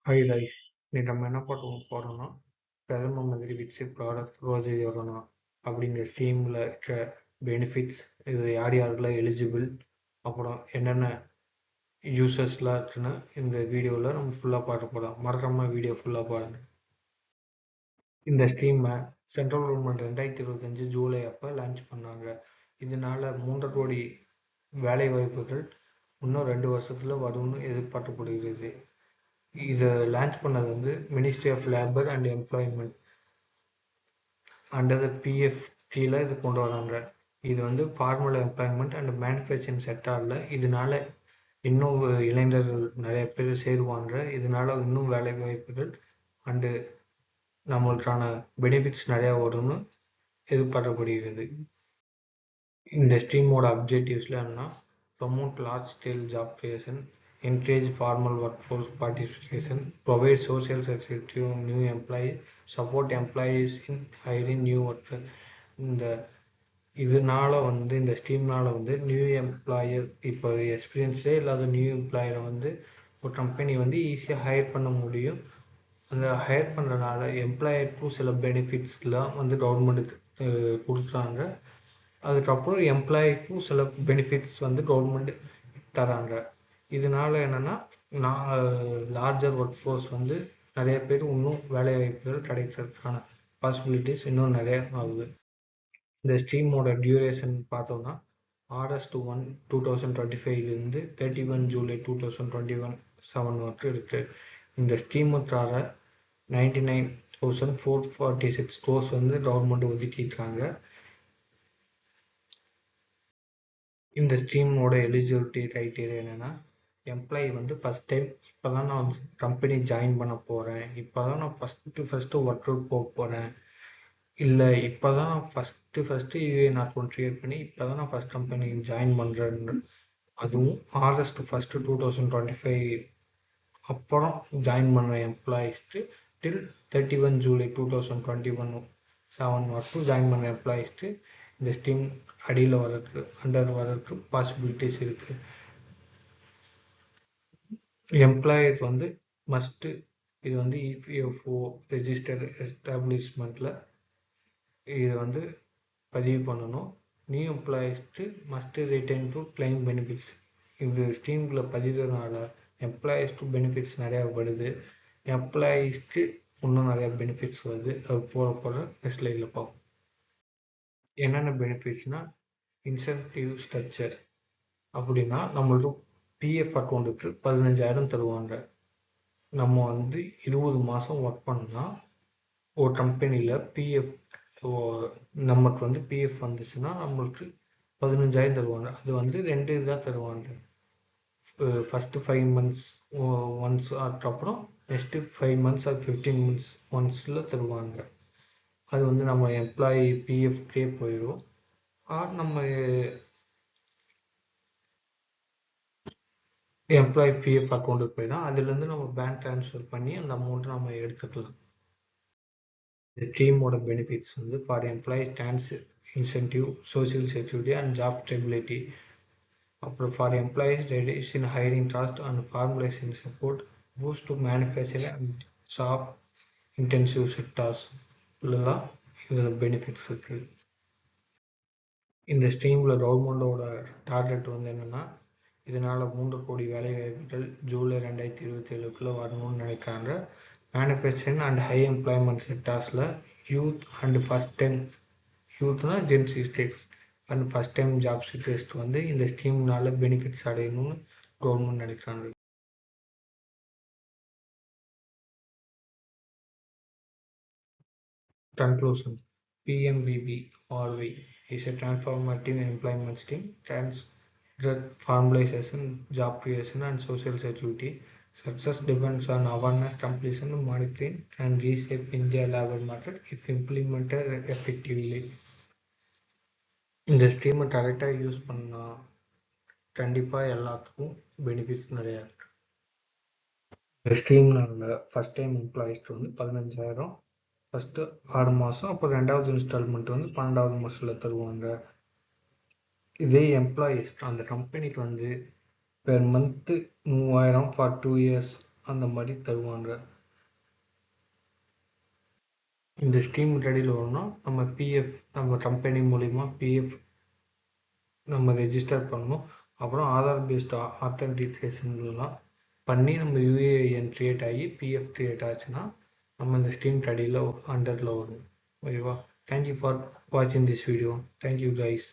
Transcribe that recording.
High rise இன்னைக்கு நம்ம என்ன பார்க்க போகிறோம்னா பிரதம மந்திரி விக்சித் பாரத் ரோஜய் யோஜனா அப்படிங்கிற ஸ்கீமில் இருக்கிற பெனிஃபிட்ஸ், இது யார் யாருக்கெல்லாம் எலிஜிபிள், அப்புறம் என்னென்ன யூசஸ்லாம் இருக்குன்னு இந்த வீடியோவில் நம்ம ஃபுல்லாக பார்க்க போகலாம். மறக்காம வீடியோ ஃபுல்லாக பாருங்கள். இந்த ஸ்கீமை சென்ட்ரல் கவர்மெண்ட் 2025 ஜூலை அப்போ லான்ச் பண்ணாங்க. இதனால 3.5 கோடி வேலை வாய்ப்புகள் இன்னும் 2 வருஷத்தில் வரும்னு எதிர்பார்க்கப்படுகிறது. இதை லான்ச் பண்ணது வந்து ministry of labour and employment under PF கீழே இது கொண்டு வராங்க. இது வந்து ஃபார்மல் எம்ப்ளாய்மெண்ட் அண்ட் மேனுஃபேக்சரிங் செக்டாரில் இதனால இன்னும் இளைஞர்கள் நிறைய பேர் சேருவாங்க. இதனால இன்னும் வேலை வாய்ப்புகள் அண்டு நம்மளுக்கான பெனிஃபிட்ஸ் நிறையா வரும்னு எதிர்பார்க்கப்படுகிறது. இந்த ஸ்கீமோட அப்ஜெக்டிவ்ஸ்ல என்னன்னா, promote large scale job creation, encourage formal workforce participation, provide social security to new employees, support employees in hiring new workers. இந்த இதனால வந்து இந்த ஸ்கீம்னால வந்து நியூ எம்ப்ளாயர், இப்போ எக்ஸ்பீரியன்ஸே இல்லாத நியூ எம்ப்ளாயரை வந்து ஒரு கம்பெனி வந்து ஈஸியாக ஹையர் பண்ண முடியும். அந்த ஹையர் பண்ணுறதுனால எம்ப்ளாயருக்கும் சில பெனிஃபிட்ஸ்லாம் வந்து கவர்மெண்ட்டுக்கு கொடுக்குறாங்க. அதுக்கப்புறம் எம்ப்ளாய்க்கும் சில பெனிஃபிட்ஸ் வந்து கவர்மெண்ட் தராங்க. இதனால என்னன்னா, லார்ஜர் ஒர்க் ஃபோர்ஸ் வந்து நிறைய பேர் இன்னும் வேலை வாய்ப்புகள் கிடைக்கிறதுக்கான பாசிபிலிட்டிஸ் இன்னும் நிறைய ஆகுது. இந்த ஸ்கீமோட டியூரேஷன் பார்த்தோம்னா August 1, 2025 31 ஜூலை 2027 வரைக்கும் இருக்கு. இந்த ஸ்கீமுக்காக 99,446 crores வந்து கவர்மெண்ட் ஒதுக்கிட்டாங்க. இந்த ஸ்கீமோட எலிஜிபிலிட்டி க்ரைட்டீரியா என்னென்னா, எம்ப்ளாயி வந்து ஃபஸ்ட் டைம் இப்போ தான் நான் கம்பெனி ஜாயின் பண்ண போகிறேன், இப்போ தான் நான் ஃபஸ்ட்டு ஒர்க் அவுட் போக போகிறேன், இல்லை இப்போ தான் நான் ஃபஸ்ட்டு யூஏஎன் அக்கௌண்ட் க்ரியேட் பண்ணி இப்போ தான் நான் ஃபஸ்ட் கம்பெனி ஜாயின் பண்ணுறேன்னு, அதுவும் August 1, 2025 அப்புறம் ஜாயின் பண்ண எம்ப்ளாயிஸ்க்கு டில் 31 ஜூலை 2027 வரைக்கும் ஜாயின் பண்ண எம்ப்ளாயிஸ்க்கு இந்த ஸ்கீம் அடியில் வர்றதுக்கு அண்டர் வர்றதுக்கு பாசிபிலிட்டிஸ் இருக்குது. எம்ப்ளாயர்ஸ் வந்து மஸ்ட்டு இது வந்து இபிஎஃப்ஓ ரெஜிஸ்டர்டு எஸ்டாப்ளிஷ்மெண்ட்டில் இது வந்து பதிவு பண்ணணும். நியூ எம்ப்ளாயிஸ்க்கு must return to claim benefits. இந்த ஸ்கீமில் பதிவுறதுனால எம்ப்ளாயீஸ்க்கு பெனிஃபிட்ஸ் நிறையா வருது. எம்ப்ளாயீஸ்க்கு இன்னும் நிறையா பெனிஃபிட்ஸ் வருது. அது போகிற நெக்ஸ்ட் ஸ்லைடில் பார்ப்போம். என்னென்ன பெனிஃபிட்ஸ்னால், இன்சென்டிவ் ஸ்ட்ரக்சர் அப்படின்னா நம்மளுக்கு பிஎஃப் அக்கௌண்ட்டுக்கு 15,000 தருவாங்க. நம்ம வந்து 20 மாதம் ஒர்க் பண்ணால் ஒரு கம்பெனியில் பிஎஃப் நமக்கு வந்து பிஎஃப் வந்துச்சுன்னா நம்மளுக்கு 15,000 தருவாங்க. அது வந்து 2 இதாக தருவாங்க. ஃபஸ்ட்டு 5 months ஒன்ஸ், அதுக்கப்புறம் நெக்ஸ்ட்டு 5 months ஆர் 15 months ஒன்ஸில் தருவாங்க. அது வந்து நம்ம எம்ப்ளாயி பிஎஃப்கே போயிடும். நம்ம எம்ப்ளாயி பிஎஃப் அக்கௌண்ட்டுக்கு போயிடும். அதுலேருந்து நம்ம பேங்க் ட்ரான்ஸ்ஃபர் பண்ணி அந்த அமௌண்ட்டை நம்ம எடுத்துக்கலாம். இந்த ஸ்கீமோட பெனிஃபிட்ஸ் வந்து for employee stands incentive, social security and job stability. அப்புறம் for employees reduce in hiring cost and formalisation support, boost to manufacturing and job intensive sectors இதெல்லாம் இதில் பெனிஃபிட்ஸ் இருக்குது. இந்த ஸ்கீமில் கவர்மெண்டோட டார்கெட் வந்து என்னென்னா, இதனால் 3 கோடி வேலைவாய்ப்புகள் ஜூலை 2027 வரணும்னு நினைக்கிறாங்க. மேனுஃபேக்சரிங் அண்ட் ஹை எம்ப்ளாய்மெண்ட் செக்டார்ஸில் யூத் அண்ட் ஃபஸ்ட் டைம், யூத்னா Gen Z states and first time job சீக்கர்ஸ்க்கு வந்து இந்த ஸ்கீம்னால பெனிஃபிட்ஸ் அடையணும்னு கவர்மெண்ட் நினைக்கிறாங்க. Conclusion: PMBBRY is a transformative employment scheme that formalization, job creation, and social security. Success depends on awareness, completion, monitoring, and reshape India labor market if implemented effectively. இந்த ஸ்கீமை கரெக்டாக use பண்ணால் கண்டிப்பாக எல்லாத்துக்கும் benefits நிறையா இருக்குது. இந்த ஸ்கீம்னால ஃபஸ்ட் டைம் எம்ப்ளாயிஸ்க்கு வந்து 15,000 ஃபஸ்ட்டு 6 மாதம், அப்புறம் 2வது இன்ஸ்டால்மெண்ட் வந்து 12வது மாதத்தில் தருவாங்க. இதே எம்ப்ளாயீஸ் அந்த கம்பெனிக்கு வந்து பெர் மந்த்து 3,000 ஃபார் 2 years அந்த மாதிரி தருவாங்க. இந்த ஸ்கீம் ரெடியில் வரணும்னா நம்ம பிஎஃப் நம்ம கம்பெனி மூலிமா பிஎஃப் நம்ம ரெஜிஸ்டர் பண்ணணும். அப்புறம் ஆதார் பேஸ்டு ஆத்தன்டிகேஷன்லாம் பண்ணி நம்ம யூஏஎன் க்ரியேட் ஆகி பிஎஃப் க்ரியேட் ஆச்சுன்னா நம்ம இந்த ஸ்கீம் ரெடியில் அண்டரில் வரும். ஓகேவா? தேங்க்யூ ஃபார் வாட்சிங் திஸ் வீடியோ. Thank you guys.